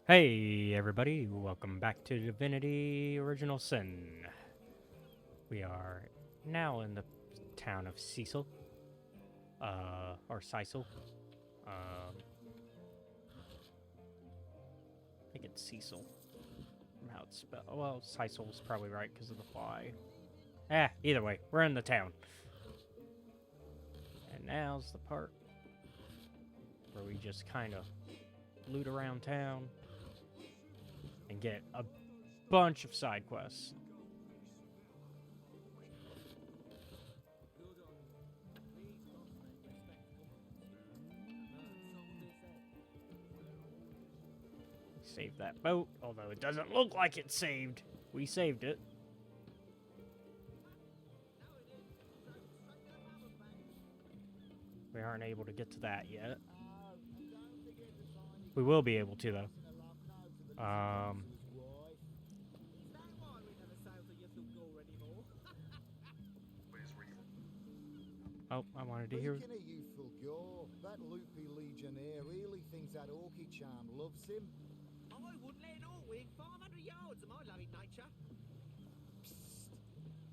Hey everybody, welcome back to Divinity Original Sin. We are now in the town of Cecil, or Cyseal. I think it's Cecil from how it's spelled. Well, Cyseal's probably right because of the Y. Either way, we're in the town. And now's the part where we just kind of loot around town and get a bunch of side quests. Save that boat, although it doesn't look like it's saved. We saved it. We aren't able to get to that yet. We will be able to, though. Oh, I wanted to hear. Speaking of youthful gore, that loopy legionnaire really thinks that orky charm loves him. I wouldn't let an Orwig 500 yards of my loving nature. Psst!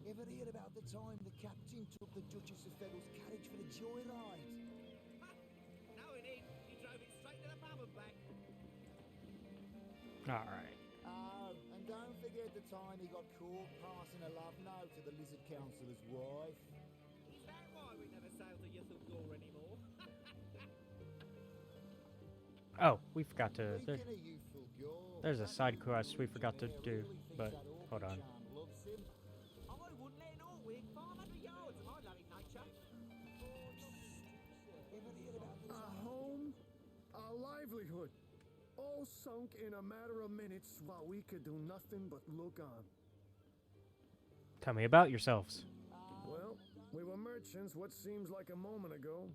Ever hear about the time the captain took the Duchess of Feddle's carriage for the joyride? Knowing him, he drove it straight to the pub and back. Alright. Oh, and don't forget the time he got caught passing a love note to the lizard councillor's wife. Is that why we never sail to Ythel Gore anymore? Oh, we forgot to. Speaking of youthful gore, There's a that side loopy quest we forgot to legionnaire do, really thinks but that orky hold on. charm loves him. I wouldn't let an Orwig 500 yards of my loving nature. Ever hear about the A time? home, a livelihood, all sunk in a matter of minutes while we could do nothing but look on. Tell me about yourselves. Well, we were merchants what seems like a moment ago.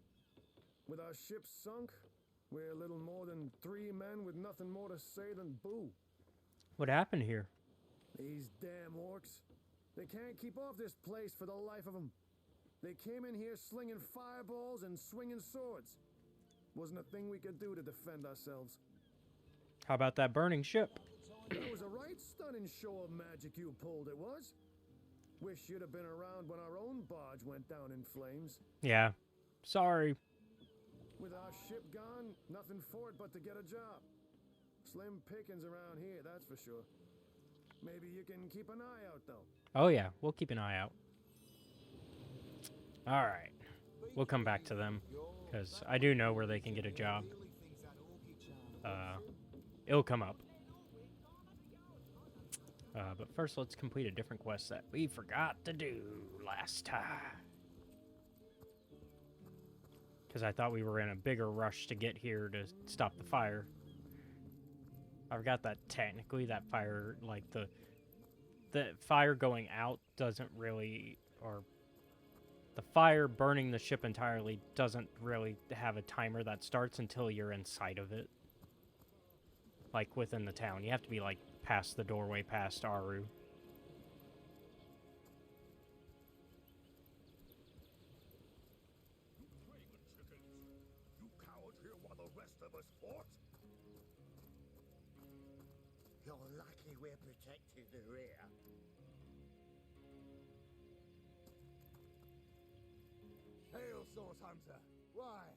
With our ship sunk, we're little more than 3 men with nothing more to say than boo. What happened here? These damn orcs. They can't keep off this place for the life of them. They came in here slinging fireballs and swinging swords. Wasn't a thing we could do to defend ourselves. How about that burning ship? That was a right stunning show of magic you pulled, it was. Wish you'd have been around when our own barge went down in flames. Yeah. Sorry. With our ship gone, nothing for it but to get a job. Slim pickings around here, that's for sure. Maybe you can keep an eye out, though. Oh, yeah. We'll keep an eye out. Alright. We'll come back to them. Because I do know where they can get a job. It'll come up. But first, let's complete a different quest that we forgot to do last time. Because I thought we were in a bigger rush to get here to stop the fire. I forgot that technically that fire, like the fire going out doesn't really, or the fire burning the ship entirely doesn't really have a timer that starts until you're inside of it. Like within the town. You have to be like past the doorway, past Aru. You cowered here while the rest of us fought? You're lucky we're protected the rear. Hail, Source Hunter. Why,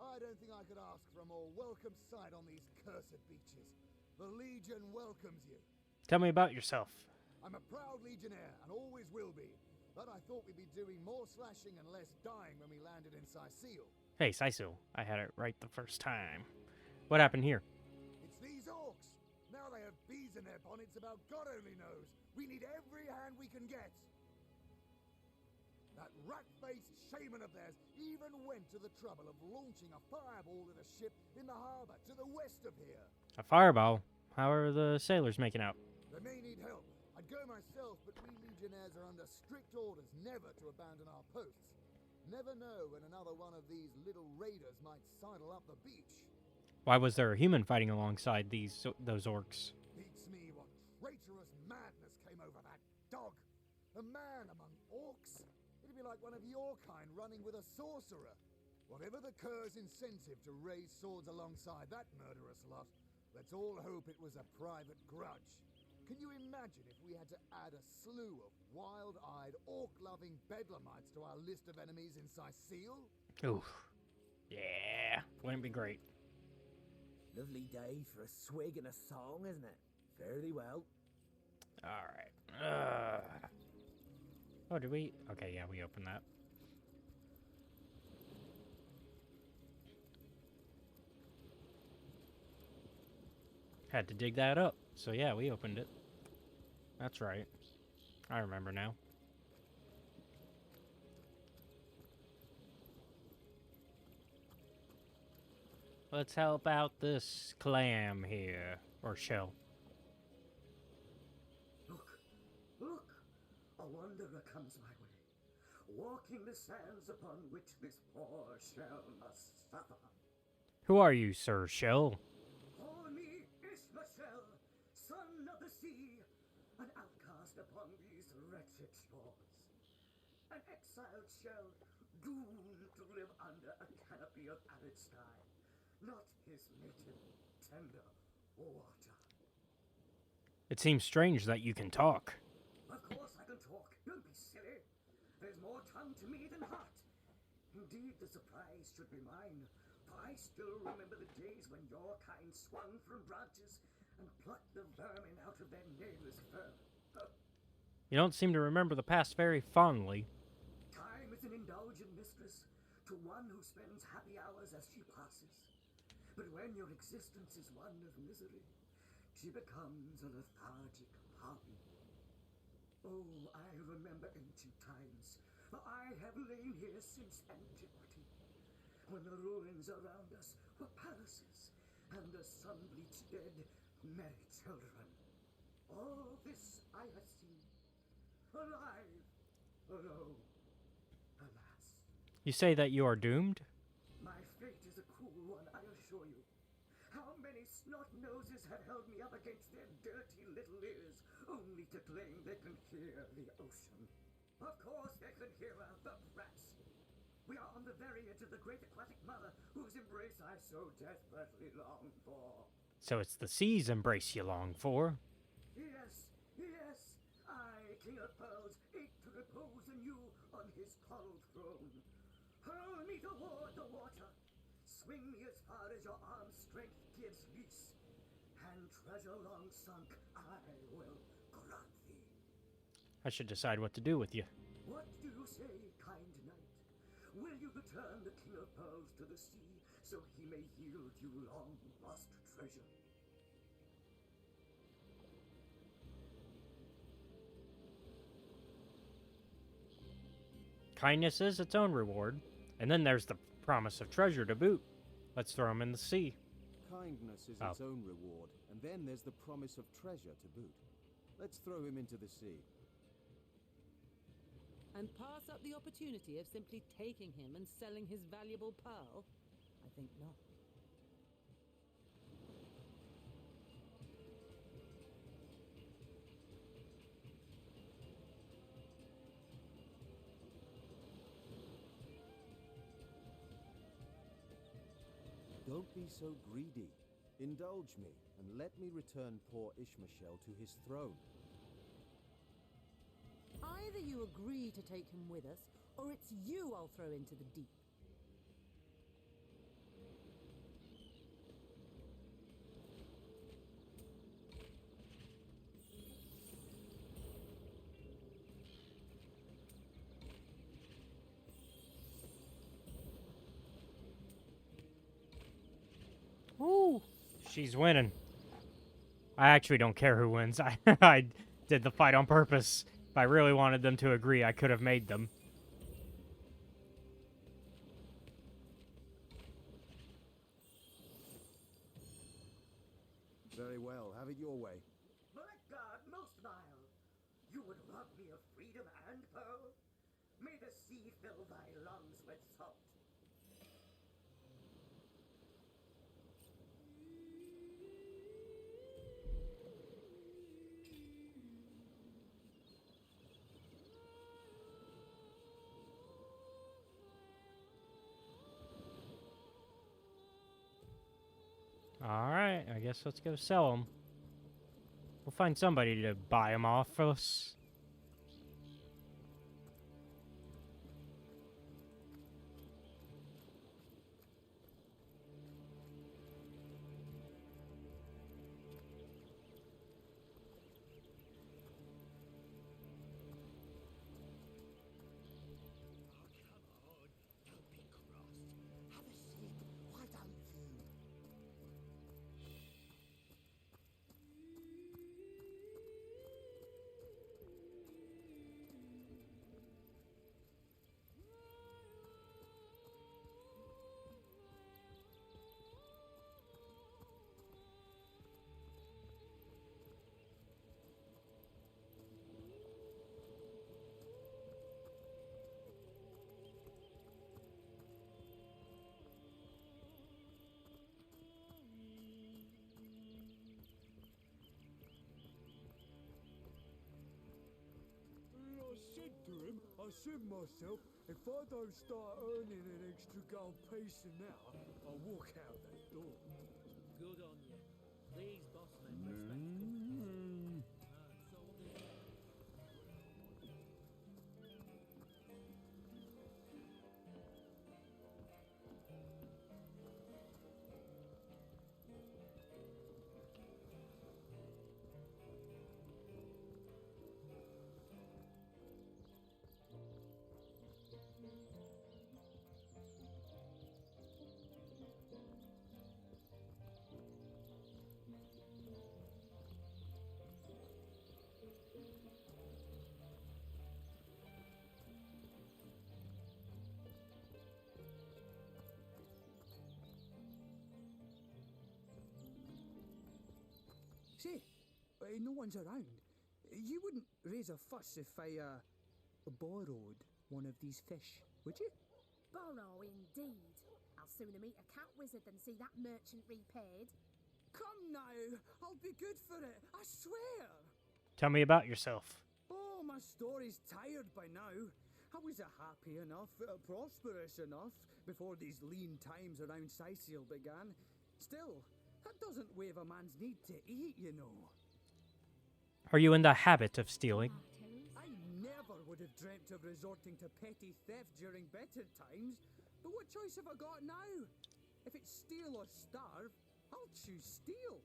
I don't think I could ask for a more welcome sight on these cursed beaches. The Legion welcomes you. Tell me about yourself. I'm a proud Legionnaire, and always will be. But I thought we'd be doing more slashing and less dying when we landed in Cyseal. Hey, Cyseal. I had it right the first time. What happened here? It's these orcs. Now they have bees in their bonnets about God only knows. We need every hand we can get. That rat-faced shaman of theirs even went to the trouble of launching a fireball at a ship in the harbor to the west of here. A fireball? How are the sailors making out? They may need help. I'd go myself, but we Legionnaires are under strict orders never to abandon our posts. Never know when another one of these little raiders might sidle up the beach. Why was there a human fighting alongside those orcs? Beats me what traitorous madness came over that dog. A man among orcs? It'd be like one of your kind running with a sorcerer. Whatever the cur's incentive to raise swords alongside that murderous lot, Let's all hope it was a private grudge. Can you imagine if we had to add a slew of wild-eyed, orc-loving bedlamites to our list of enemies in Cyseal? Oof. Yeah, wouldn't be great. Lovely day for a swig and a song, isn't it? Fairly well. Alright. Oh, did we? Okay, yeah, we opened that. Had to dig that up. So yeah, we opened it. That's right. I remember now. Let's help out this clam here. Or shell. Look! A wanderer comes my way, walking the sands upon which this poor shell must suffer. Who are you, Sir Shell? Call me Ishmael, son of the sea, an outcast upon these wretched shores. An exiled shell, doomed to live under a canopy of arid sky, not his native, tender water. It seems strange that you can talk. Of course I can talk. Don't be silly. There's more tongue to me than heart. Indeed, the surprise should be mine, for I still remember the days when your kind swung from branches and plucked the vermin out of their neighbor's fur. You don't seem to remember the past very fondly. Time is an indulgent mistress to one who spends happy hours as she passes. But when your existence is one of misery, she becomes a lethargic hobby. Oh, I remember ancient times, for I have lain here since antiquity, when the ruins around us were palaces, and the sun-bleached dead merry children. All this I have seen, alive, although, alas. You say that you are doomed? My fate is a cruel one, I assure you. How many snot-noses have held me up against their dirty little ears, only to claim they can hear the ocean? Of course they can hear her, the brats. We are on the very edge of the great aquatic mother, whose embrace I so desperately long for. So it's the sea's embrace you long for. Yes, yes, I, King of Pearls, ache to repose anew on his coral throne. Hurl me toward the water. Swing me as far as your arm's strength gives lease, and treasure long sunk I will grant thee. I should decide what to do with you. What do you say, kind knight? Will you return the King of Pearls to the sea, so he may yield you long lost treasure? Kindness is its own reward, and then there's the promise of treasure to boot. Let's throw him in the sea. Kindness is its own reward, and then there's the promise of treasure to boot. Let's throw him into the sea. And pass up the opportunity of simply taking him and selling his valuable pearl? I think not. Don't be so greedy. Indulge me, and let me return poor Ishmael to his throne. Either you agree to take him with us, or it's you I'll throw into the deep. Woo! She's winning. I actually don't care who wins. I did the fight on purpose. If I really wanted them to agree, I could have made them. Very well, have it your way. Blackguard, most vile! You would rob me of freedom and pearl? May the sea fill thy lungs with salt. Alright, I guess let's go sell them. We'll find somebody to buy them off for us. I said myself, if I don't start earning an extra gold piece an hour, I'll walk out that door. Good on you. These bossmen respect competition. So Say, no one's around. You wouldn't raise a fuss if I, borrowed one of these fish, would you? Borrow, indeed. I'll sooner meet a cat wizard than see that merchant repaid. Come now, I'll be good for it, I swear. Tell me about yourself. Oh, my story's tired by now. I was happy enough, prosperous enough, before these lean times around Cyseal began. Still, that doesn't waive a man's need to eat, you know. Are you in the habit of stealing? I never would have dreamt of resorting to petty theft during better times, but what choice have I got now? If it's steal or starve, I'll choose steal.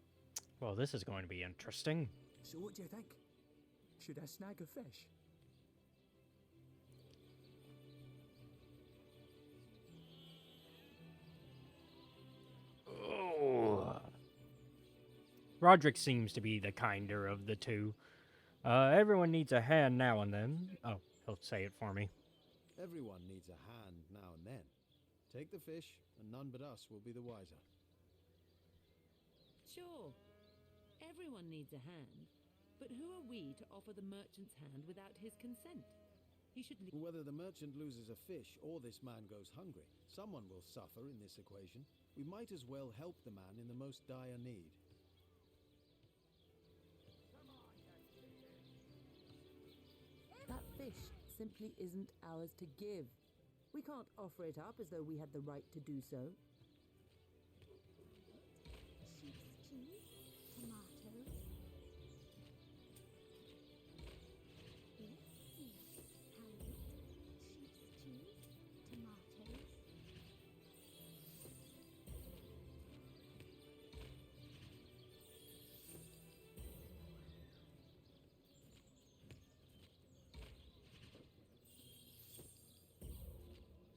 Well, this is going to be interesting. So what do you think? Should I snag a fish? Oh. Roderick seems to be the kinder of the two. Everyone needs a hand now and then. Oh, he'll say it for me. Everyone needs a hand now and then. Take the fish, and none but us will be the wiser. Sure, everyone needs a hand, but who are we to offer the merchant's hand without his consent? He should leave. Whether the merchant loses a fish or this man goes hungry, someone will suffer in this equation. We might as well help the man in the most dire need. That fish simply isn't ours to give. We can't offer it up as though we had the right to do so. Sheep's cheese, tomatoes. Yes, carrot, sheep's cheese, tomatoes.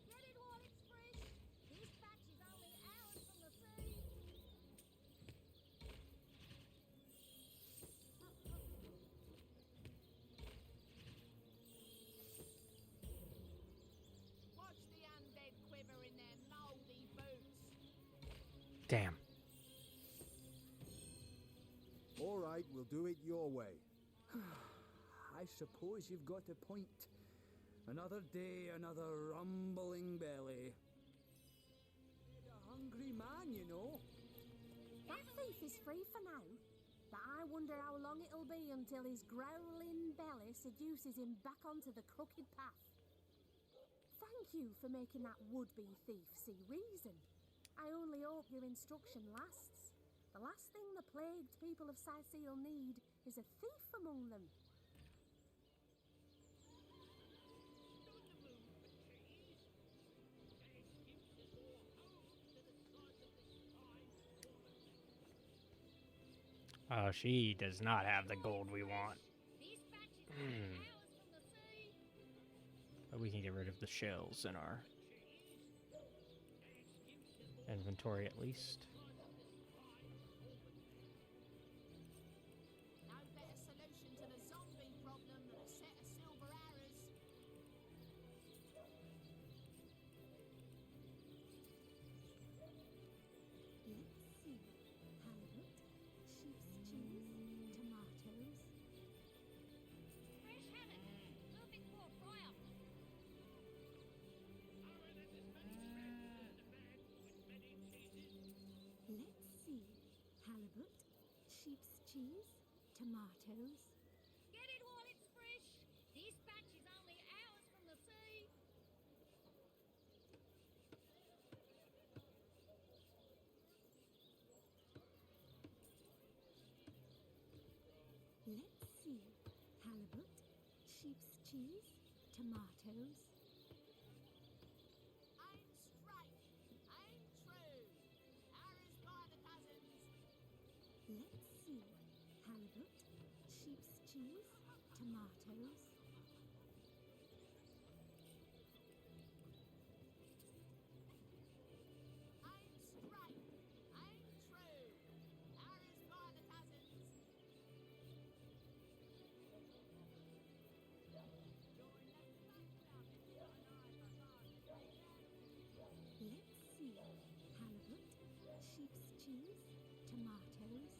Get it while it's fresh. This batch is only hours from the sea. Watch the undead quiver in their mouldy boots. Damn. All right, we'll do it your way. I suppose you've got a point. Another day, another rumbling belly. A hungry man, you know. That thief is free for now, but I wonder how long it'll be until his growling belly seduces him back onto the crooked path. Thank you for making that would-be thief see reason. I only hope your instruction lasts. The last thing the plagued people of Cyseal need is a thief among them. Oh, she does not have the gold we want. But we can get rid of the shells in our inventory at least. No better solution to the zombie problem than a set of silver arrows. Let's see. Halibut, sheep's cheese, tomatoes. Fresh haddock, perfect for a fry-up. Let's see. Halibut, sheep's cheese, tomatoes. Get it while it's fresh. This batch is only hours from the sea. Let's see. Halibut, sheep's cheese, tomatoes. Aim straight, aim true. Arrows by the dozens. Let's see. Halibut, sheep's cheese, tomatoes. Aim straight, aim true. Arrows by the dozens. Let's see. Halibut, sheep's cheese, tomatoes.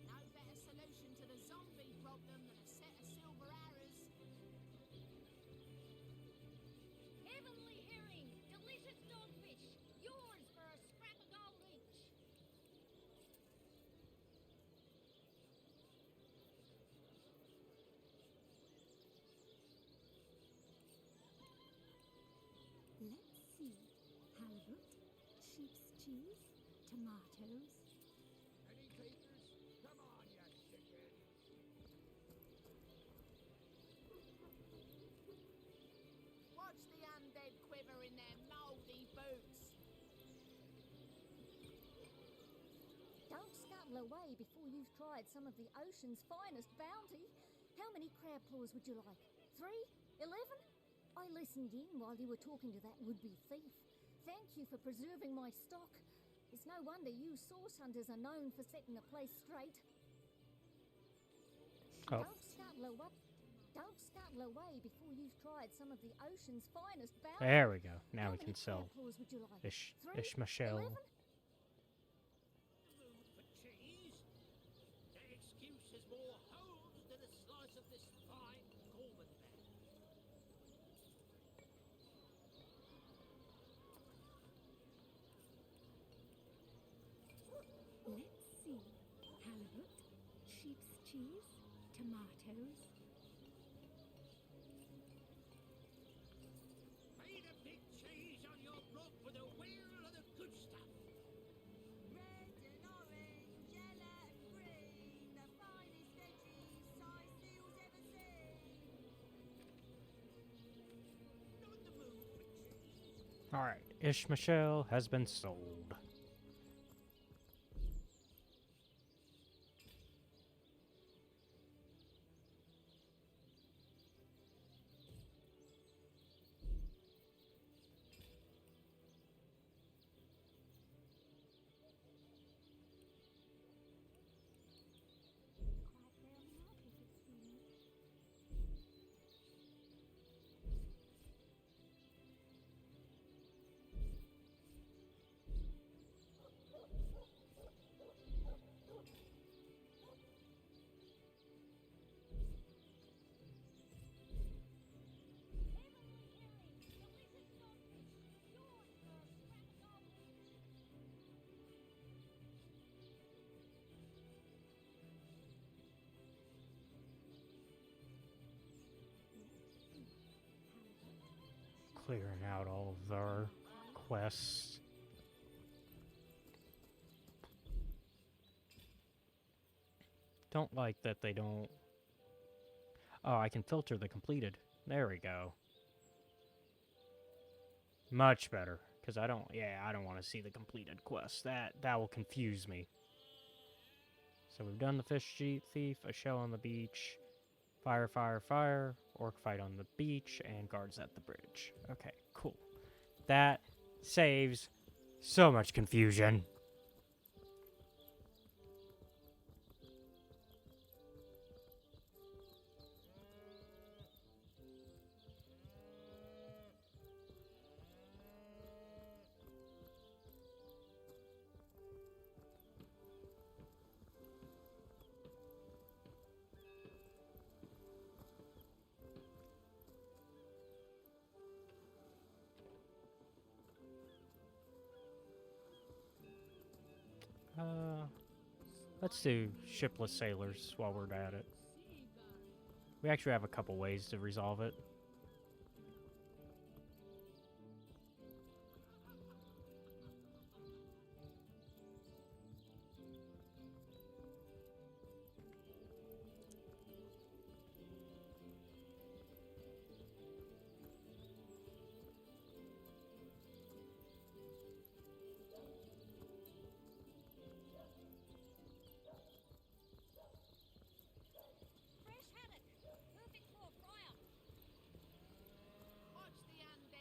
No better solution to the zombie problem than a set of silver arrows. Heavenly herring, delicious dogfish, yours for a scrap of gold each. Let's see. Halibut, sheep's cheese, tomatoes. Any takers? Come on, you chicken! Watch the undead quiver in their mouldy boots. Don't scuttle away before you've tried some of the ocean's finest bounty. How many crab claws would you like? 3? 11? I listened in while you were talking to that would-be thief. Thank you for preserving my stock. It's no wonder you source hunters are known for setting the place straight. Oh. Don't scuttle away before you've tried some of the ocean's finest bounty. There we go. Now How we many can sell crab claws would you like? Ish 3? Ishmael. 11? For cheese? That excuse is more holes than a slice of this fine Gorman man. Let's see. Halibut, sheep's cheese, tomatoes. Feed a big cheese on your block with a wheel of the good stuff. Red and orange, yellow and green, the finest veggies Cyseal's ever seen. Not the mood for cheese. Alright, Ishmael has been sold. Clearing out all of our quests. Don't like that they don't... Oh, I can filter the completed. There we go. Much better. Because I don't... Yeah, I don't want to see the completed quest. That will confuse me. So we've done the fish thief, a shell on the beach, fire, fire, fire, orc fight on the beach, and guards at the bridge. Okay, cool. That saves so much confusion. Let's do shipless sailors while we're at it. We actually have a couple ways to resolve it.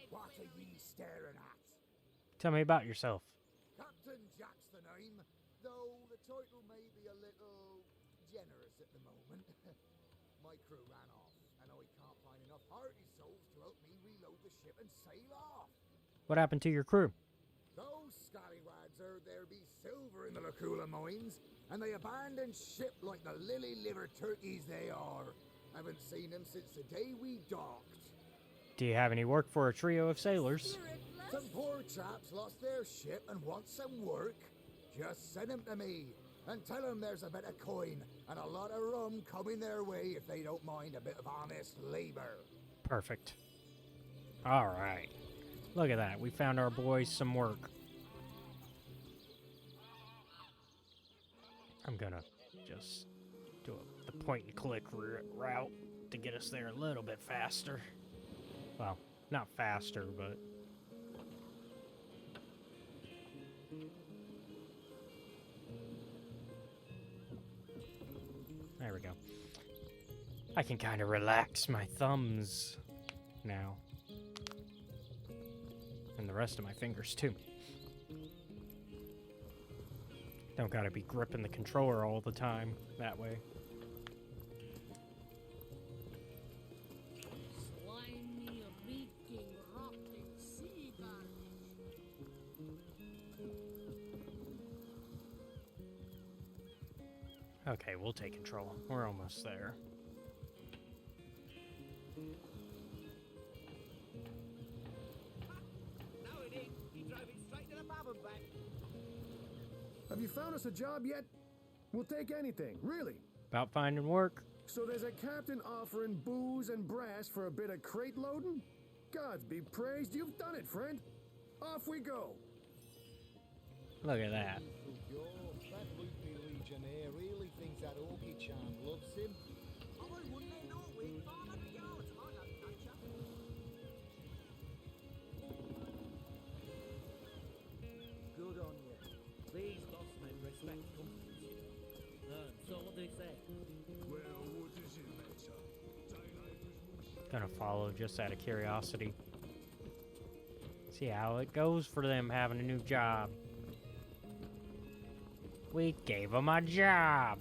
What are ye staring at? Tell me about yourself. Captain Jack's the name, though the title may be a little generous at the moment. My crew ran off, and I can't find enough hearty souls to help me reload the ship and sail off. What happened to your crew? Those scallywags heard there be silver in the Lacula mines, and they abandoned ship like the lily-livered turkeys they are. Haven't seen them since the day we docked. Do you have any work for a trio of sailors? Some poor chaps lost their ship and want some work. Just send them to me, and tell them there's a bit of coin and a lot of rum coming their way if they don't mind a bit of honest labor. Perfect. Alright. Look at that. We found our boys some work. I'm gonna just do the point-and-click route to get us there a little bit faster. Well, not faster, but... There we go. I can kind of relax my thumbs now. And the rest of my fingers, too. Don't gotta be gripping the controller all the time that way. Slimy, reeking, rotting sea garbage. Okay, we'll take control. We're almost there. No, it ain't. He drove it straight to the pub and back. Have you found us a job yet? We'll take anything, really. About finding work. So there's a captain offering booze and brass for a bit of crate loading? Gods be praised, you've done it, friend. Off we go. Look at that. That loopy legionnaire really thinks that orchid charm loves him. I wouldn't let no wing farm at the yards if I don't nature. Good on you. These bossmen respect company. So what do they say? Well, what does it matter? Gonna follow just out of curiosity. See how it goes for them having a new job. We gave them a job.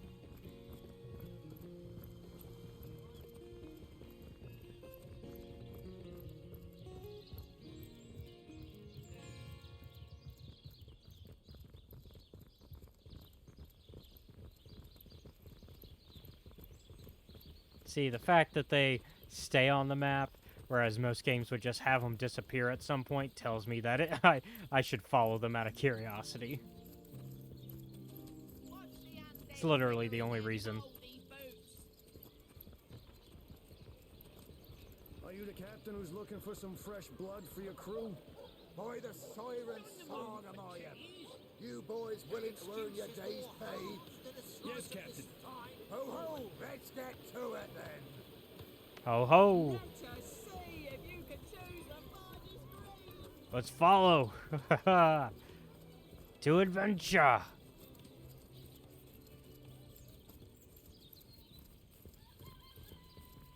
See, the fact that they stay on the map, whereas most games would just have them disappear at some point, tells me that I should follow them out of curiosity. It's literally the only reason. Are you the captain who's looking for some fresh blood for your crew? By the siren song of Mayhem. You boys willing to earn your day's pay? Yes, Captain. Ho ho! Let's get to it then. Ho ho! Let us see if you can choose the finest breed. Let's follow. To adventure.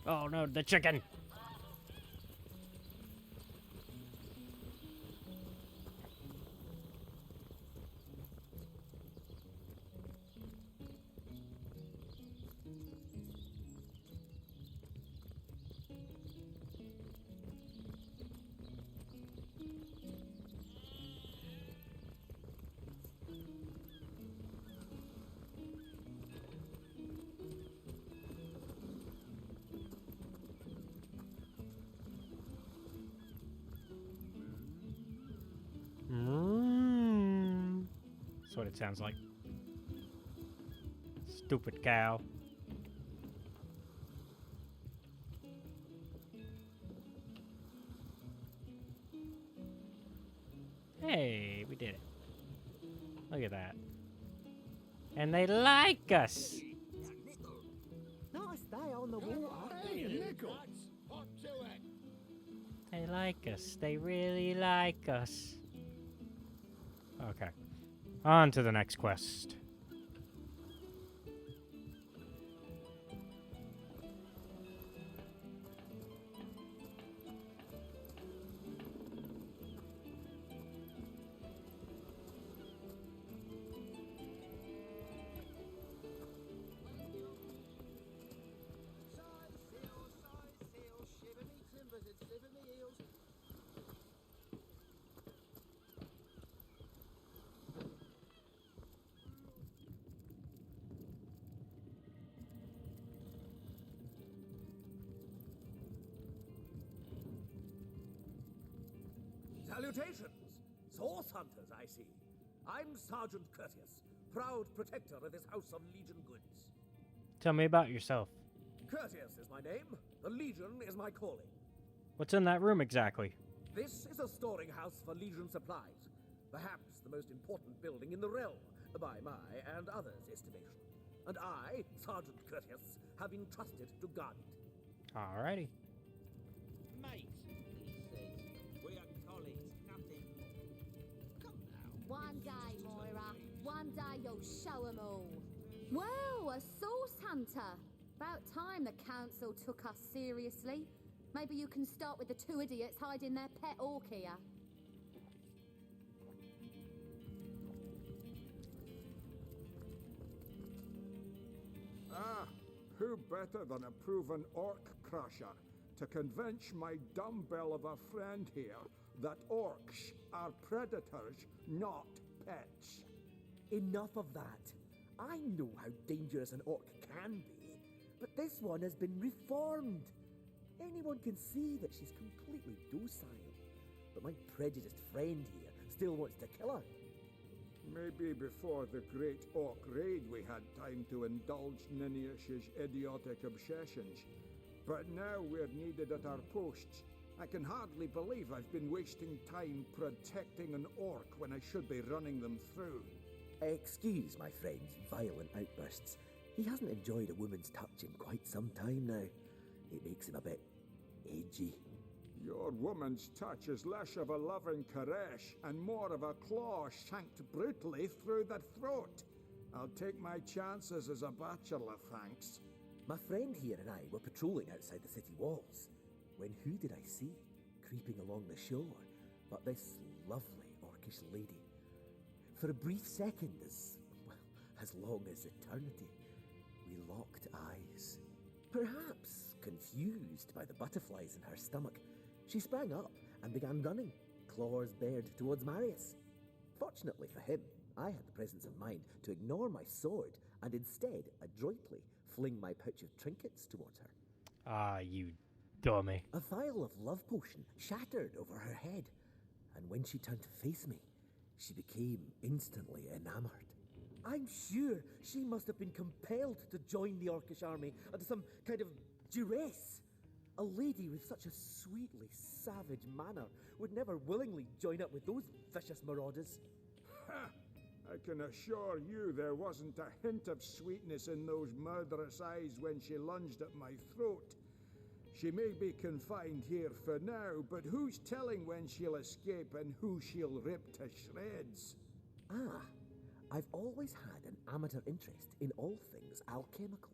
Oh no, the chicken. That's what it sounds like. Stupid cow. Hey, we did it. Look at that. And they like us. Nice day on the water. Hey, Nickel! Up to it. They like us. They really like us. Okay. On to the next quest. Cyseal, Cyseal, shiver me timbers and sliver me heels. Salutations! Source hunters, I see. I'm Sergeant Courteous, proud protector of this House of Legion goods. Tell me about yourself. Courteous is my name. The Legion is my calling. What's in that room exactly? This is a storing house for Legion supplies. Perhaps the most important building in the realm, by my and others' estimation. And I, Sergeant Courteous, have been trusted to guard it. Alrighty. Mate, he says. We are colleagues, nothing more. Come now. One day, Moira. One day you'll show 'em all. Well, a source hunter. About time the council took us seriously. Maybe you can start with the two idiots hiding their pet orc here. Ah, who better than a proven orc crusher to convince my dumbbell of a friend here that orcs are predators, not pets? Enough of that. I know how dangerous an orc can be, but this one has been reformed. Anyone can see that she's completely docile, but my prejudiced friend here still wants to kill her. Maybe before the great orc raid we had time to indulge Ninius's idiotic obsessions. But now we're needed at our posts. I can hardly believe I've been wasting time protecting an orc when I should be running them through. Excuse my friend's violent outbursts. He hasn't enjoyed a woman's touch in quite some time now. It makes him a bit edgy. Your woman's touch is less of a loving caress and more of a claw shanked brutally through the throat. I'll take my chances as a bachelor, thanks. My friend here and I were patrolling outside the city walls, when who did I see creeping along the shore but this lovely orcish lady. For a brief second, as long as eternity, we locked eyes. Perhaps confused by the butterflies in her stomach, she sprang up and began running, claws bared towards Marius. Fortunately for him, I had the presence of mind to ignore my sword and instead adroitly fling my pouch of trinkets towards her. Ah, you dummy. A vial of love potion shattered over her head, and when she turned to face me, she became instantly enamored. I'm sure she must have been compelled to join the Orcish army under some kind of duress. A lady with such a sweetly savage manner would never willingly join up with those vicious marauders. Ha! I can assure you there wasn't a hint of sweetness in those murderous eyes when she lunged at my throat. She may be confined here for now, but who's telling when she'll escape and who she'll rip to shreds? Ah, I've always had an amateur interest in all things alchemical.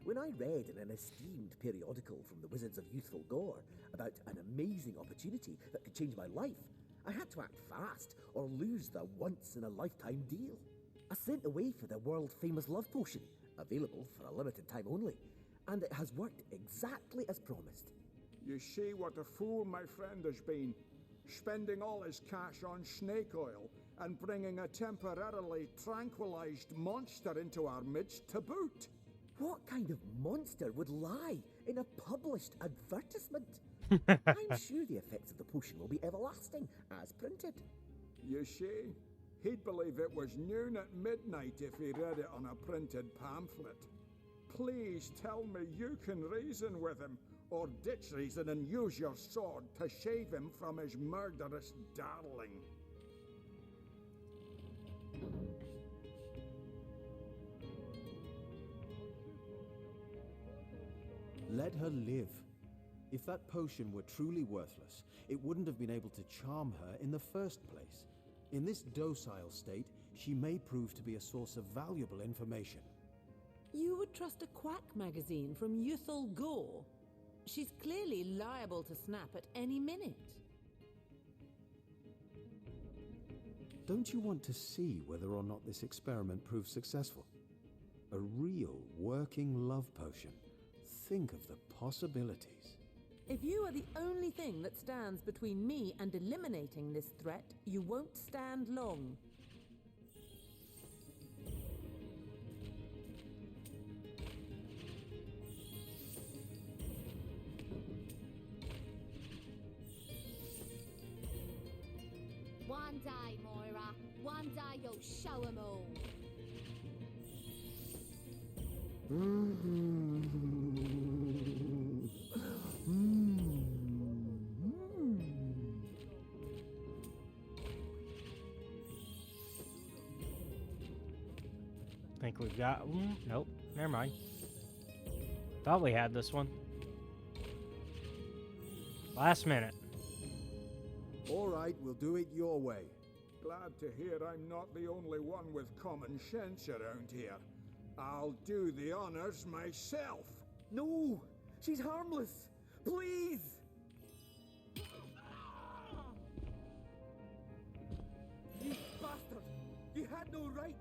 When I read in an esteemed periodical from the Wizards of Youthful Gore about an amazing opportunity that could change my life, I had to act fast or lose the once-in-a-lifetime deal. I sent away for the world-famous love potion, available for a limited time only, and it has worked exactly as promised. You see what a fool my friend has been, spending all his cash on snake oil and bringing a temporarily tranquilized monster into our midst to boot. What kind of monster would lie in a published advertisement? I'm sure the effects of the potion will be everlasting, as printed. You see, he'd believe it was noon at midnight if he read it on a printed pamphlet. Please tell me you can reason with him, or ditch reason and use your sword to shave him from his murderous darling. Let her live. If that potion were truly worthless, it wouldn't have been able to charm her in the first place. In this docile state, she may prove to be a source of valuable information. You would trust a quack magazine from Youthful Gore? She's clearly liable to snap at any minute. Don't you want to see whether or not this experiment proves successful? A real working love potion. Think of the possibilities. If you are the only thing that stands between me and eliminating this threat, you won't stand long. One day, Moira. One day you'll show 'em all. Think we've got... nope, never mind. Thought we had this one. Last minute. All right, we'll do it your way. Glad to hear I'm not the only one with common sense around here. I'll do the honors myself. No! She's harmless! Please! You bastard! You had no right!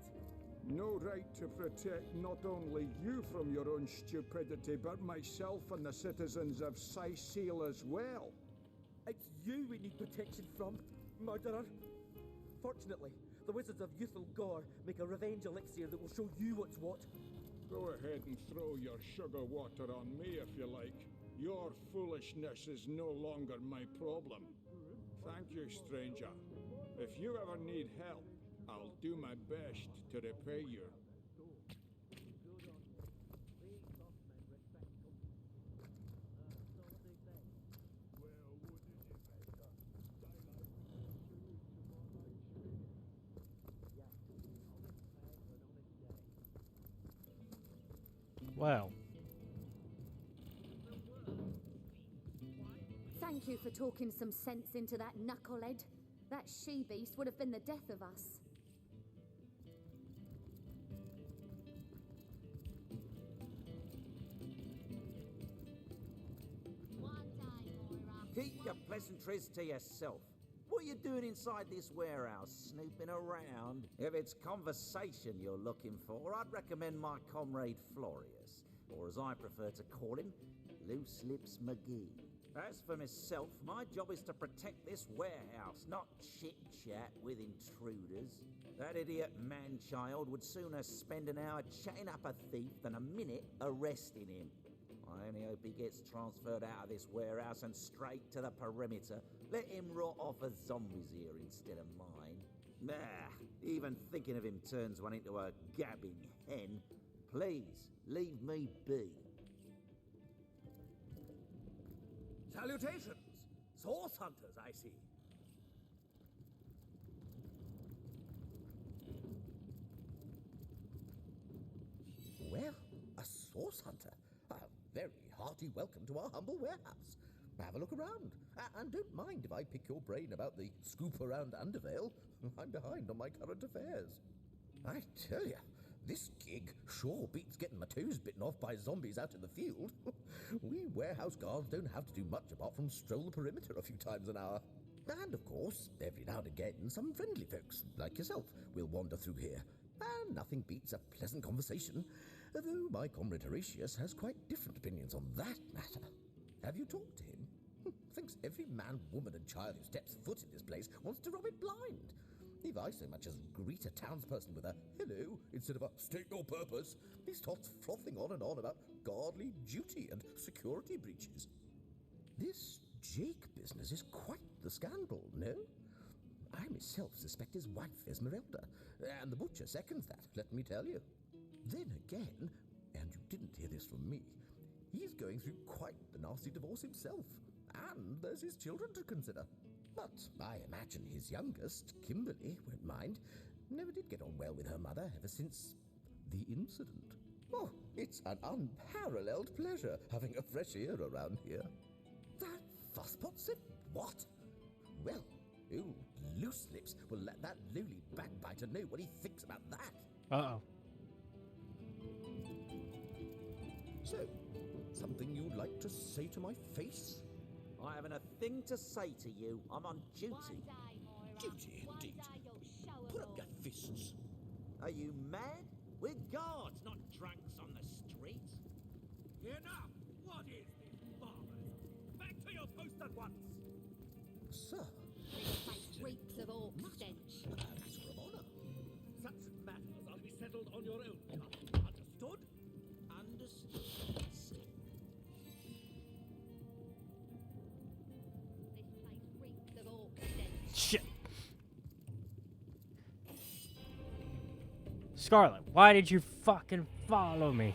No right to protect not only you from your own stupidity, but myself and the citizens of Cyseal as well. It's you we need protection from, murderer. Fortunately, the Wizards of Youthful Gore make a revenge elixir that will show you what's what. Go ahead and throw your sugar water on me if you like. Your foolishness is no longer my problem. Thank you, stranger. If you ever need help, I'll do my best to repay you. Well. Thank you for talking some sense into that knucklehead. That she-beast would have been the death of us. Keep your pleasantries to yourself. What are you doing inside this warehouse, snooping around? If it's conversation you're looking for, I'd recommend my comrade Florius, or as I prefer to call him, Loose Lips McGee. As for myself, my job is to protect this warehouse, not chit-chat with intruders. That idiot man-child would sooner spend an hour chatting up a thief than a minute arresting him. I only hope he gets transferred out of this warehouse and straight to the perimeter. Let him rot off a zombie's ear instead of mine. Nah, even thinking of him turns one into a gabbing hen. Please, leave me be. Salutations! Source hunters, I see. Well, a source hunter. A very hearty welcome to our humble warehouse. Have a look around. And don't mind if I pick your brain about the scoop around Undervale. I'm behind on my current affairs. I tell you, this gig sure beats getting my toes bitten off by zombies out in the field. We warehouse guards don't have to do much apart from stroll the perimeter a few times an hour. And of course, every now and again, some friendly folks, like yourself, will wander through here. And nothing beats a pleasant conversation, though my comrade Horatius has quite different opinions on that matter. Have you talked to him? Thinks every man, woman, and child who steps foot in this place wants to rob it blind. If I so much as greet a townsperson with a hello instead of a state your purpose, he starts frothing on and on about guardly duty and security breaches. This Jake business is quite the scandal, no? I myself suspect his wife, Esmeralda, and the butcher seconds that, let me tell you. Then again, and you didn't hear this from me, he's going through quite the nasty divorce himself, and there's his children to consider. But I imagine his youngest, Kimberly, won't mind. Never did get on well with her mother ever since the incident. Oh, it's an unparalleled pleasure having a fresh ear around here. That fusspot said what? Well, old Loose Lips will let that lowly backbiter know what he thinks about that. Uh-oh. So, something you'd like to say to my face? I haven't a thing to say to you. I'm on duty. Duty, indeed. Put up your fists. Are you mad? We're guards, not drunks on the street. Enough! What is this barbarism? Back to your post at once! Sir. This place reeks of orc stench. A matter of honor. Such matters are to be settled on your own time. Understood? Understood, sir. This place reeks of orc stench. Shit. Scarlet, why did you fucking follow me?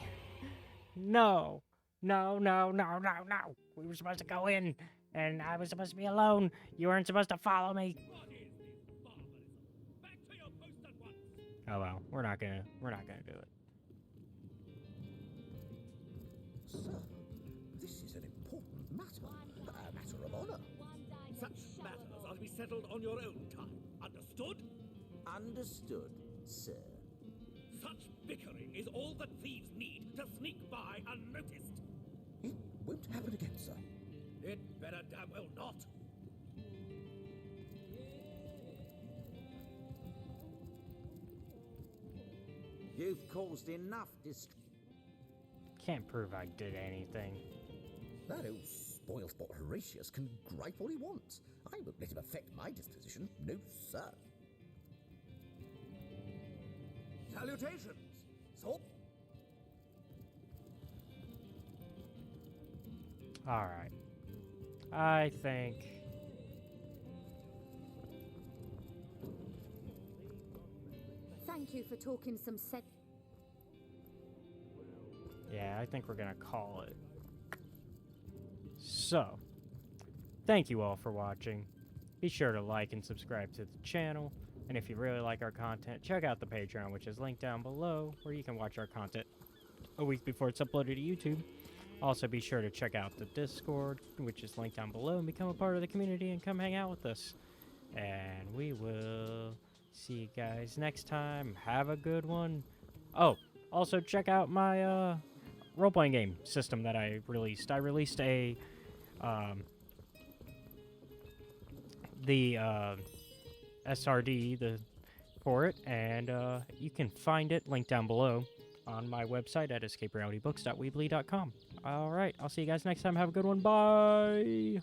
No. No, no, no, no, no. We were supposed to go in, and I was supposed to be alone. You weren't supposed to follow me. Oh well, we're not gonna do it. Sir, this is an important matter. A matter of honor. Such matters are to be settled on your own time. Understood? Understood, sir. Such bickering is all that thieves need to sneak by unnoticed. It won't happen again, sir. It better damn well not. You've caused enough distress. Can't prove I did anything. That old spoilsport Horatius can gripe all he wants. I won't let him affect my disposition. No, sir. Salutations! So? Alright. I think... Thank you for talking some sense. Yeah, I think we're gonna call it. So, thank you all for watching. Be sure to like and subscribe to the channel. And if you really like our content, check out the Patreon, which is linked down below, where you can watch our content a week before it's uploaded to YouTube. Also, be sure to check out the Discord, which is linked down below, and become a part of the community and come hang out with us. And we will see you guys next time. Have a good one. Oh, also check out my role-playing game system that I released. I released a SRD for it, and you can find it linked down below on my website at escaperealitybooks.weebly.com. All right, I'll see you guys next time. Have a good one. Bye.